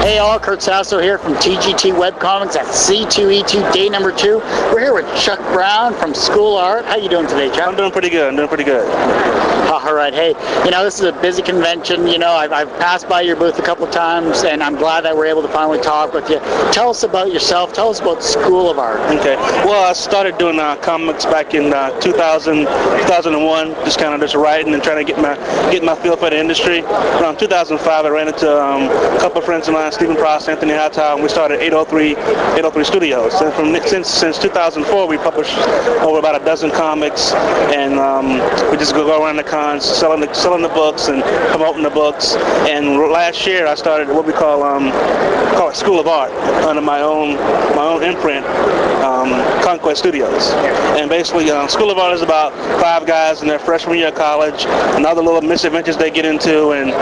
Hey all, Kurt Sasso here from TGT Webcomics at C2E2 day number 2. We're here with Chuck Brown from School of Art. How you doing today, Chuck? I'm doing pretty good. All right. Hey, this is a busy convention. I've passed by your booth a couple of times, and I'm glad that we're able to finally talk with you. Tell us about yourself. Tell us about School of Art. Okay. Well, I started doing comics back in 2001, just writing and trying to get my feel for the industry. Around 2005, I ran into a couple of friends of mine, Stephen Pross, Anthony Hightower, and we started 803 Studios. And since 2004, we published over about a dozen comics, and we just go around the cons, selling the books and promoting the books. And last year, I started what we call it School of Art under my own imprint, Conquest Studios. And basically, School of Art is about 5 guys in their freshman year of college and other little misadventures they get into and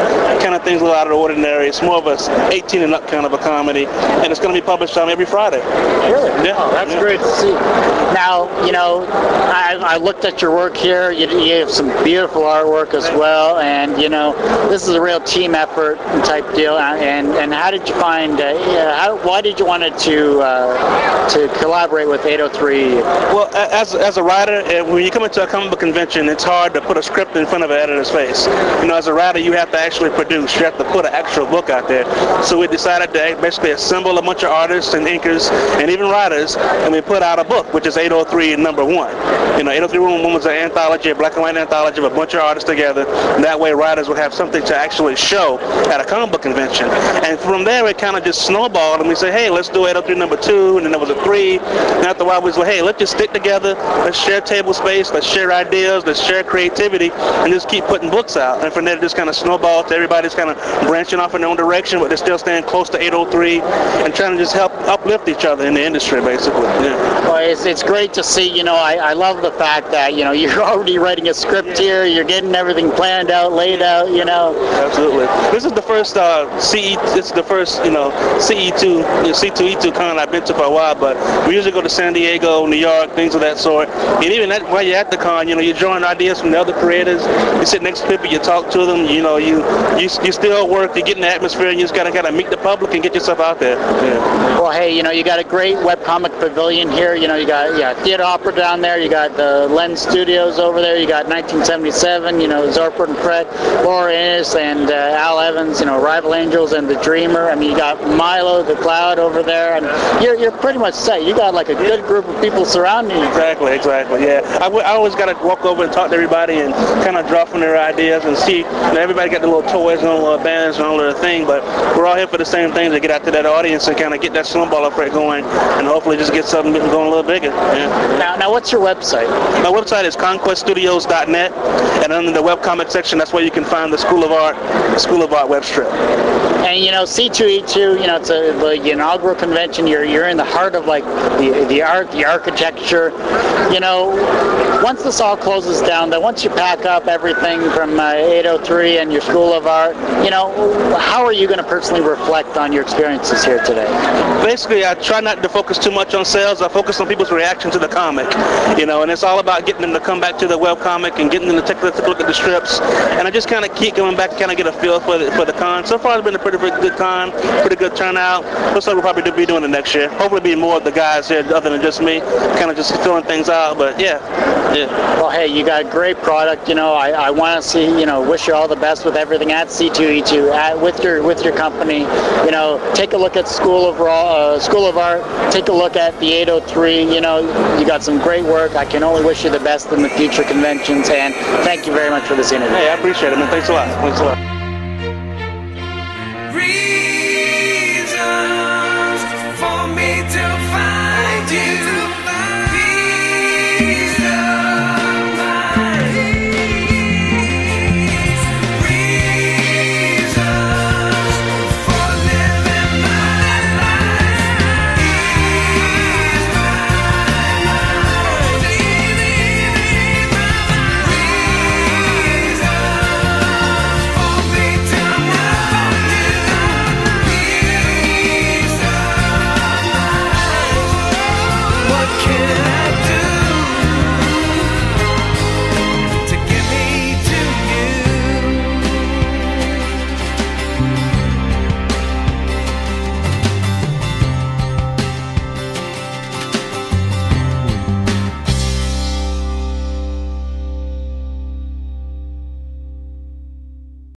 kind of things a little out of the ordinary. It's more of a 18 and up kind of a comedy, and it's going to be published every Friday. Really? Yeah. Oh, that's great to see. Now, I looked at your work here. You have some beautiful artwork as well, and this is a real team effort type deal. And how did you find? Why did you want to collaborate with 803? Well, as a writer, when you come into a comic book convention, it's hard to put a script in front of an editor's face. As a writer, you have to actually produce. You have to put an actual book out there. So we decided to basically assemble a bunch of artists and inkers and even writers, and we put out a book, which is 803 number 1. 803 was an anthology, a black and white anthology of a bunch of artists together, and that way writers would have something to actually show at a comic book convention. And from there, it kind of just snowballed, and we said, hey, let's do 803 number 2, and then there was a 3, and after a while we said, hey, let's just stick together, let's share table space, let's share ideas, let's share creativity, and just keep putting books out. And from there, it just kind of snowballed to everybody's kind of branching off in their own direction, but they're still staying close to 803 and trying to just help uplift each other in the industry, basically. Yeah. Well, it's great to see. I love the fact that you're already writing a script here. You're getting everything planned out, laid out. Absolutely. This is the first C2E2 con I've been to for a while, but we usually go to San Diego, New York, things of that sort. And even while you're at the con, you're drawing ideas from the other creators. You sit next to people, you talk to them. You still work. You get in the atmosphere, and you just gotta meet the public and get yourself out there. Yeah. Well, hey, you got a great webcomic pavilion here. You got Theater Opera down there. You got the Lens Studios over there. You got 1977. Zorford and Fred, Laura Innes, and Al Evans. Rival Angels and The Dreamer. I mean, you got Milo the Cloud over there, and you're pretty much set. You got like a good group of people surrounding you. Exactly. Yeah. I always got to walk over and talk to everybody and kind of draw from their ideas and see. Everybody got the little toys and little bands and all of the thing, but we're all here for the same thing, to get out to that audience and kind of get that snowball effect going, and hopefully just get something going a little bigger. Yeah. Now, what's your website? My website is conqueststudios.net, and under the webcomic section, that's where you can find the School of Art web strip. And C2E2, it's the inaugural convention. You're in the heart of the art, the architecture. Once this all closes down, then once you pack up everything from 803 and your School of Art, how are you going to personally reflect on your experiences here today? Basically, I try not to focus too much on sales. I focus on people's reaction to the comic, and it's all about getting them to come back to the webcomic and getting them to take a look at the strips. And I just kind of keep going back to kind of get a feel for the con. So far, it's been a pretty good con, pretty good turnout. Looks like we'll probably be doing it next year. Hopefully, be more of the guys here other than just me, kind of just filling things out. But yeah. Well, hey, you got a great product. I want to see. Wish you all the best with everything at C2E2, with your company. Take a look at School of Art. Take a look at the 803. You got some great work. I can only wish you the best in the future conventions. And thank you very much for this interview. Hey, I appreciate it, man. Thanks a lot.